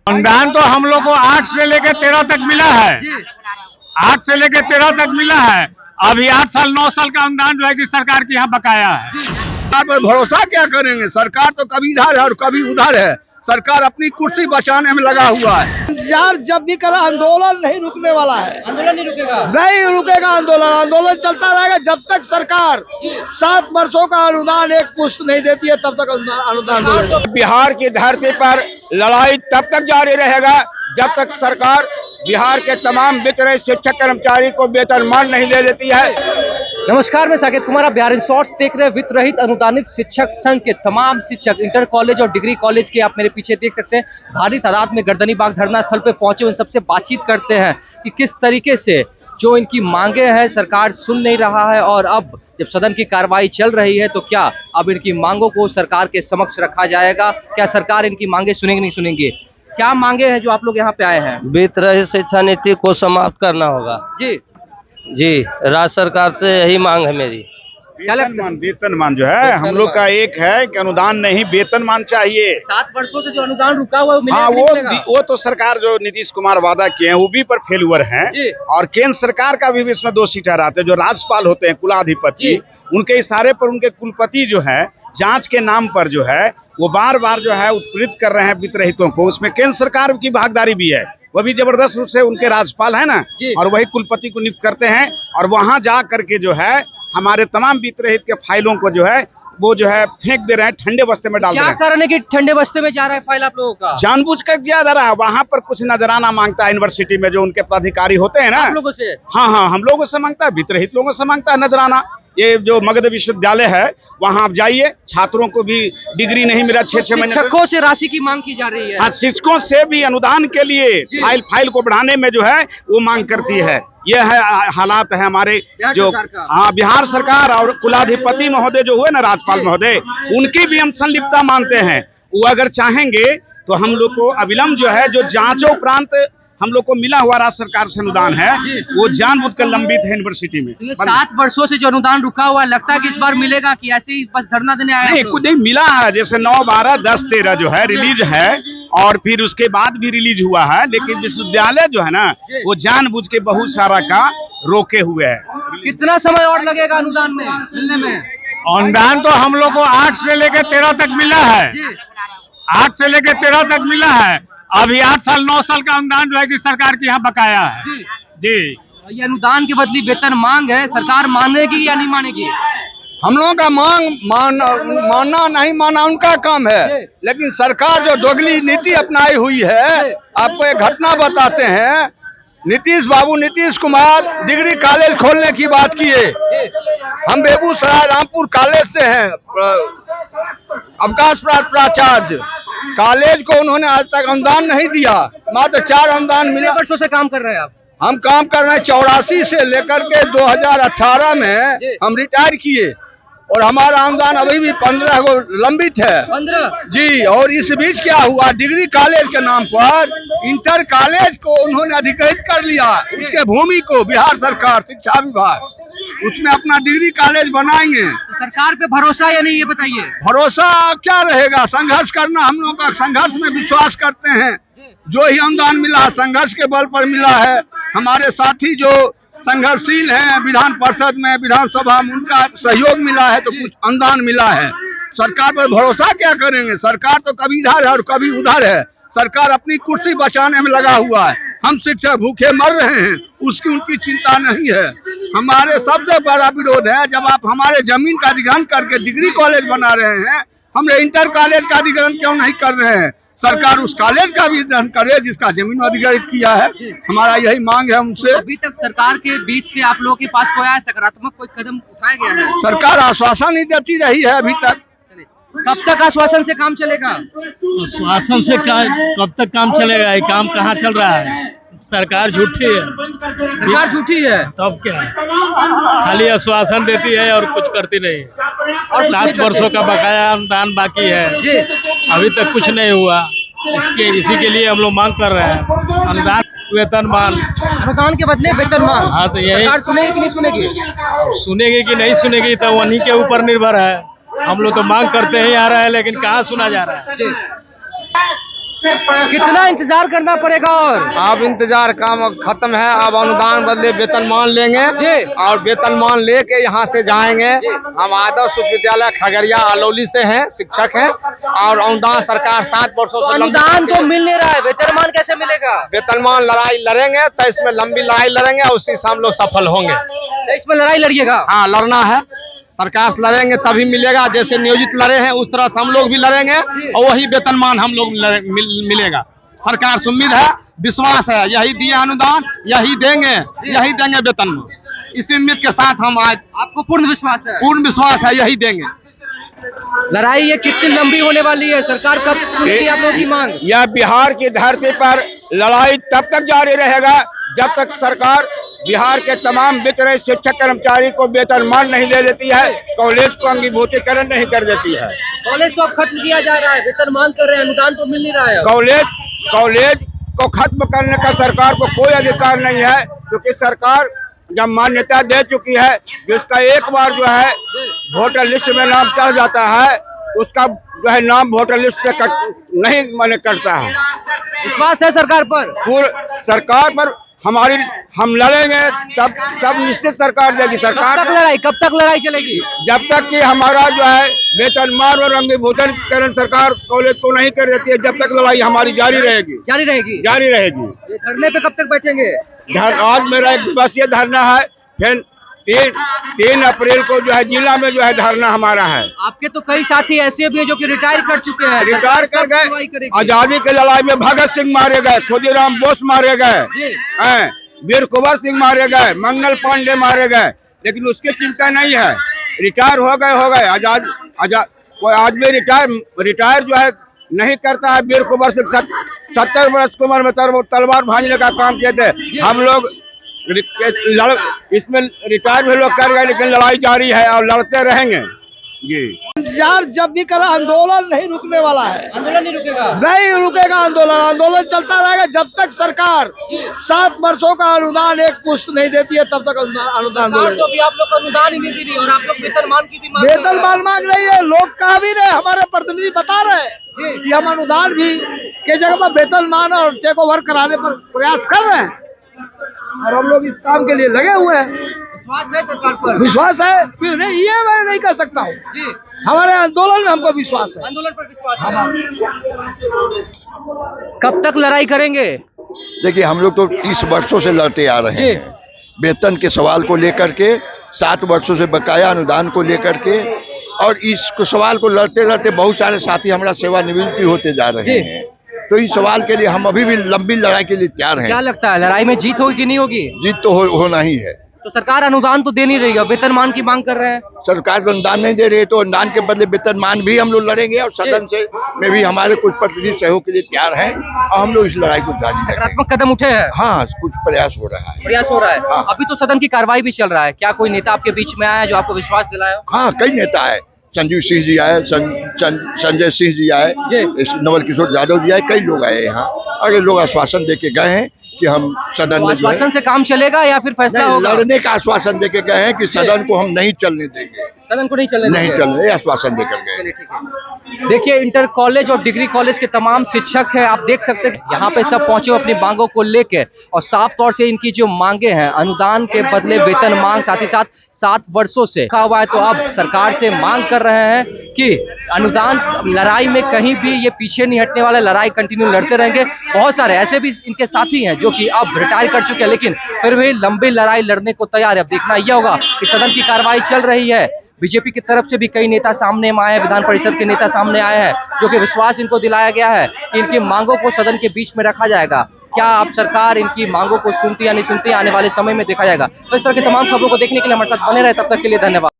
अनुदान तो हम लोग को 8 से लेकर 13 तक मिला है। 8 से लेकर 13 तक मिला है। अभी 8 साल 9 साल का अनुदान जो है कि सरकार के यहाँ बकाया है। पर भरोसा क्या करेंगे? सरकार तो कभी इधर है और कभी उधर है। सरकार अपनी कुर्सी बचाने में लगा हुआ है। यार जब भी करा आंदोलन नहीं रुकने वाला है। आंदोलन नहीं रुकेगा, नहीं रुकेगा आंदोलन। आंदोलन चलता रहेगा जब तक सरकार 7 वर्षों का अनुदान एक पुश्त नहीं देती है, तब तक अनुदान। बिहार की धरती पर लड़ाई तब तक जारी रहेगा जब तक सरकार बिहार के तमाम वित्तरहित शिक्षक कर्मचारी को वेतनमान नहीं दे देती है। नमस्कार, मैं साकेत कुमार। आप बिहार इन शॉर्ट्स देख रहे हैं। वित्त रहित अनुदानित शिक्षक संघ के तमाम शिक्षक इंटर कॉलेज और डिग्री कॉलेज के आप मेरे पीछे देख सकते हैं, भारी तादाद में गर्दनी बाग धरना स्थल पे पहुंचे। उन सबसे बातचीत करते हैं कि किस तरीके से जो इनकी मांगे हैं सरकार सुन नहीं रहा है, और अब जब सदन की कार्रवाई चल रही है तो क्या अब इनकी मांगों को सरकार के समक्ष रखा जाएगा? क्या सरकार इनकी मांगे सुनेंगे नहीं सुनेंगे? क्या मांगे हैं जो आप लोग यहाँ पे आए हैं? वित्त रहित शिक्षा नीति को समाप्त करना होगा। जी, राज्य सरकार से यही मांग है मेरी। वेतनमान जो है हम लोग का एक है कि अनुदान नहीं, वेतनमान चाहिए। 7 वर्षों से जो अनुदान रुका हुआ है हाँ, वो तो सरकार जो नीतीश कुमार वादा किए हैं वो भी पर फेलुअर हैं, और केंद्र सरकार का भी इसमें दोषी ठहराते हैं। जो राज्यपाल होते हैं कुलाधिपति, उनके इशारे पर उनके कुलपति जो है जांच के नाम पर जो है वो बार बार जो है उत्प्रेरित कर रहे हैं वित्त रहितों को। उसमें केंद्र सरकार की भागीदारी भी है। वह भी जबरदस्त रूप से उनके राज्यपाल है ना, और वही कुलपति को नियुक्त करते हैं, और वहां जा करके जो है हमारे तमाम वित्त रहित के फाइलों को जो है वो जो है फेंक दे रहे हैं, ठंडे बस्ते में डाल रहे हैं। क्या कारण है कि ठंडे बस्ते में जा रहा है फाइल आप लोगों का? जानबूझ कर दिया जा रहा है। वहाँ पर कुछ नजराना मांगता है यूनिवर्सिटी में जो उनके पदाधिकारी होते हैं ना, आप लोगों से। हाँ, हम लोगों से मांगता है, वित्त रहित लोगों से मांगता है नजराना। ये जो मगध विश्वविद्यालय है वहाँ आप जाइए, छात्रों को भी डिग्री नहीं मिला 6-6 महीने। शिक्षकों से राशि की मांग की जा रही है। हाँ, शिक्षकों से भी अनुदान के लिए फाइल को बढ़ाने में जो है वो मांग करती है। यह है हालात है हमारे जो बिहार सरकार और कुलाधिपति महोदय जो हुए ना, राज्यपाल महोदय, उनकी भी हम संलिप्तता मानते हैं। वो अगर चाहेंगे तो हम लोग को अविलंब जो है जो जांचों उपरांत हम लोग को मिला हुआ राज्य सरकार से अनुदान है वो जानबूझकर लंबित है यूनिवर्सिटी में। तो ये 7 वर्षों से जो अनुदान रुका हुआ है, लगता है कि इस बार मिलेगा कि ऐसे ही बस धरना देने आए? नहीं, कुछ नहीं मिला है। जैसे 9, 12, 10, 13 जो है रिलीज है, और फिर उसके बाद भी रिलीज हुआ है, लेकिन विश्वविद्यालय जो है ना वो जानबूझ के बहुत सारा का रोके हुए है। कितना समय और लगेगा अनुदान में मिलने में? अनुदान तो हम लोग को 8 से लेकर 13 तक मिला है। 8 से लेकर 13 तक मिला है। अभी 8 साल 9 साल का अनुदान जो है कि सरकार के यहाँ बकाया है। जी, ये अनुदान के बदले वेतन मांग है, सरकार मानेगी या नहीं मानेगी? हम लोगों का मानना नहीं मानना उनका काम है, लेकिन सरकार जो दोगली नीति अपनाई हुई है, आपको एक घटना बताते हैं। नीतीश कुमार डिग्री कॉलेज खोलने की बात किए। हम बेगूसराय रामपुर कॉलेज से हैं, अवकाश प्राप्त प्राचार्य। कॉलेज को उन्होंने आज तक अनुदान नहीं दिया। मात्र 4 अनुदान मिले। वर्षों से काम कर रहे हैं आप? हम काम कर रहे हैं 84 से लेकर के 2018 में हम रिटायर किए, और हमारा अनुदान अभी भी 15 को लंबित है। 15 जी। और इस बीच क्या हुआ, डिग्री कॉलेज के नाम पर इंटर कॉलेज को उन्होंने अधिकृत कर लिया। उसके भूमि को बिहार सरकार शिक्षा विभाग उसमें अपना डिग्री कॉलेज बनाएंगे। तो सरकार पे भरोसा या नहीं, ये बताइए। भरोसा क्या रहेगा? संघर्ष करना, हम लोग का संघर्ष में विश्वास करते हैं। जो ही अनुदान मिला संघर्ष के बल पर मिला है। हमारे साथी जो संघर्षशील हैं विधान परिषद में, विधानसभा में, उनका सहयोग मिला है तो कुछ अनुदान मिला है। सरकार पर भरोसा क्या करेंगे? सरकार तो कभी इधर है और कभी उधर है। सरकार अपनी कुर्सी बचाने में लगा हुआ है। हम शिक्षक भूखे मर रहे हैं, उसकी उनकी चिंता नहीं है। हमारे सबसे बड़ा विरोध है जब आप हमारे जमीन का अधिग्रहण करके डिग्री कॉलेज बना रहे हैं, हमने इंटर कॉलेज का अधिग्रहण क्यों नहीं कर रहे हैं? सरकार उस कॉलेज का भी अधिग्रहण करे जिसका जमीन अधिग्रहित किया है। हमारा यही मांग है उनसे। अभी तक सरकार के बीच से आप लोगों के पास कोई सकारात्मक कोई कदम उठाया गया है? सरकार आश्वासन ही देती रही है अभी तक। कब तक आश्वासन से काम चलेगा? आश्वासन से कब तक काम चलेगा? ये काम कहाँ चल रहा है? सरकार झूठी है। सरकार झूठी है तब क्या है? खाली आश्वासन देती है और कुछ करती नहीं। और 7 वर्षों का बकाया अनुदान बाकी है, अभी तक कुछ नहीं हुआ। इसी के लिए हम लोग मांग कर रहे हैं अनुदान, वेतनमान। अनुदान के बदले वेतनमान। हाँ, तो यही सरकार सुनेगी कि नहीं सुनेगी? सुनेगी कि नहीं सुनेगी तो उन्हीं के ऊपर निर्भर है। हम लोग तो मांग करते ही आ रहे हैं, लेकिन कहाँ सुना जा रहा है। कितना इंतजार करना पड़ेगा? और अब इंतजार काम खत्म है। अब अनुदान बदले वेतनमान लेंगे जी। और वेतनमान लेके यहाँ से जाएंगे। हम आदर्श उच्च विद्यालय खगड़िया अलौली से हैं, शिक्षक हैं। और अनुदान सरकार 7 वर्षों से अनुदान तो मिल नहीं रहा है, वेतनमान कैसे मिलेगा? वेतनमान लड़ाई लड़ेंगे तो इसमें लंबी लड़ाई लड़ेंगे, उसी से हम लोग सफल होंगे। इसमें लड़ाई लड़िएगा? हाँ, लड़ना है, सरकार से लड़ेंगे तभी मिलेगा। जैसे नियोजित लड़े हैं उस तरह से हम लोग भी लड़ेंगे और वही वेतनमान हम लोग मिलेगा। सरकार से उम्मीद है, विश्वास है, यही दिए अनुदान, यही देंगे वेतनमान। इसी उम्मीद के साथ हम आज, आपको पूर्ण विश्वास है? पूर्ण विश्वास है, यही देंगे। लड़ाई ये कितनी लंबी होने वाली है? सरकार कब सुनेगी आप लोगों की मांग? यह बिहार की धरती पर लड़ाई तब तक जारी रहेगा जब तक सरकार बिहार के तमाम वितरित शिक्षक कर्मचारी को वेतनमान नहीं दे देती है, कॉलेज को अंगीभूतीकरण नहीं कर देती है। कॉलेज को अब खत्म किया जा रहा है, वेतनमान कर रहे हैं, अनुदान तो मिल नहीं रहा है। कॉलेज को खत्म करने का सरकार को कोई अधिकार नहीं है, क्योंकि सरकार जब मान्यता दे चुकी है, जिसका एक बार जो है वोटर लिस्ट में नाम चढ़ जाता है, उसका जो है नाम वोटर लिस्ट से नहीं माने करता है। विश्वास है सरकार पर? सरकार पर हम लड़ेंगे तब निश्चित सरकार देगी। सरकार कब तक लड़ाई चलेगी? जब तक कि हमारा जो है वेतनमान और अंगीभूतीकरण सरकार कॉलेज को नहीं कर देती है, जब तक लड़ाई हमारी जारी रहेगी। ये धरने पे कब तक बैठेंगे? आज मेरा 1 दिवसीय धरना है, फिर 3 अप्रैल को जो है जिला में जो है धरना हमारा है। आपके तो कई साथी ऐसे भी हैं जो कि रिटायर कर चुके हैं। रिटायर कर गए। आजादी की लड़ाई में भगत सिंह मारे गए, खुदीराम बोस मारे गए, वीर कुंवर सिंह मारे गए, मंगल पांडे मारे गए, लेकिन उसकी चिंता नहीं है। रिटायर हो गए। आजाद कोई आदमी रिटायर जो है नहीं करता है। वीर कुंवर सिंह 70 वर्ष की उम्र में तलवार भांजने का काम किए थे। हम लोग इसमें रिटायर भी लोग कर गए, लेकिन लड़ाई जारी है और लड़ते रहेंगे जी। इंतजार जब भी करा, आंदोलन नहीं रुकने वाला है। आंदोलन नहीं रुकेगा? नहीं रुकेगा आंदोलन चलता रहेगा जब तक सरकार 7 वर्षों का अनुदान एक पुश्त नहीं देती है, तब तक अनुदान तो भी आप लोग को अनुदान ही मिलती नहीं और आप लोग वेतनमान की भी मांग वेतनमान मांग रही है। लोग कह भी रहे, हमारे प्रतिनिधि बता रहे हैं कि हम अनुदान भी के जगह पर वेतनमान और चेक ओवर कराने पर प्रयास कर रहे हैं और हम लोग इस काम के लिए लगे हुए हैं। विश्वास है सरकार पर? विश्वास है, नहीं ये मैं नहीं कह सकता हूँ। हमारे आंदोलन में हमको विश्वास है। आंदोलन पर विश्वास है। कब तक लड़ाई करेंगे? देखिए, हम लोग तो 30 वर्षों से लड़ते आ रहे हैं, वेतन के सवाल को लेकर के, 7 वर्षों से बकाया अनुदान को लेकर के, और इस सवाल को लड़ते लड़ते बहुत सारे साथी हमारा सेवानिवृत्त भी होते जा रहे हैं। तो इस सवाल के लिए हम अभी भी लंबी लड़ाई के लिए तैयार हैं। क्या लगता है लड़ाई में जीत होगी कि नहीं होगी? जीत तो होना ही है। तो सरकार अनुदान तो दे नहीं रही है, वेतनमान की मांग कर रहे हैं। सरकार तो अनुदान नहीं दे रही है, तो अनुदान के बदले वेतनमान भी हम लोग लड़ेंगे और सदन से में भी हमारे कुछ प्रतिनिधि सहयोग के लिए तैयार हैं और हम लोग इस लड़ाई को जारी रखेंगे। सकारात्मक कदम उठे हैं? हाँ, कुछ प्रयास हो रहा है। हाँ। अभी तो सदन की कार्रवाई भी चल रहा है, क्या कोई नेता आपके बीच में आया है जो आपको विश्वास दिलाया? हाँ, कई नेता है, संजीव सिंह जी आए, संजय सिंह जी आए, नवल किशोर यादव जी आए, कई लोग आए यहाँ और ये लोग आश्वासन दे के गए हैं कि हम सदन में आश्वासन से काम चलेगा या फिर फैसला होगा? लड़ने का आश्वासन देके गए हैं कि सदन को हम नहीं चलने देंगे, सदन को नहीं चलने आश्वासन देकर गए। देखिए, इंटर कॉलेज और डिग्री कॉलेज के तमाम शिक्षक हैं, आप देख सकते हैं यहाँ पे सब पहुंचे अपनी मांगों को लेके और साफ तौर से इनकी जो मांगे हैं, अनुदान के बदले वेतन मांग, साथ ही साथ 7 वर्षों से रखा हुआ है, तो अब सरकार से मांग कर रहे हैं कि अनुदान लड़ाई में कहीं भी ये पीछे नहीं हटने वाला, लड़ाई कंटिन्यू लड़ते रहेंगे। बहुत सारे ऐसे भी इनके साथी हैं जो कि अब रिटायर कर चुके हैं, लेकिन फिर भी लंबी लड़ाई लड़ने को तैयार है। अब देखना यह होगा कि सदन की कार्रवाई चल रही है, बीजेपी की तरफ से भी कई नेता सामने आए हैं, विधान परिषद के नेता सामने आए हैं, जो कि विश्वास इनको दिलाया गया है कि इनकी मांगों को सदन के बीच में रखा जाएगा। क्या अब सरकार इनकी मांगों को सुनती या नहीं सुनती, आने वाले समय में देखा जाएगा। तो इस तरह की तमाम खबरों को देखने के लिए हमारे साथ बने रहे, तब तक के लिए धन्यवाद।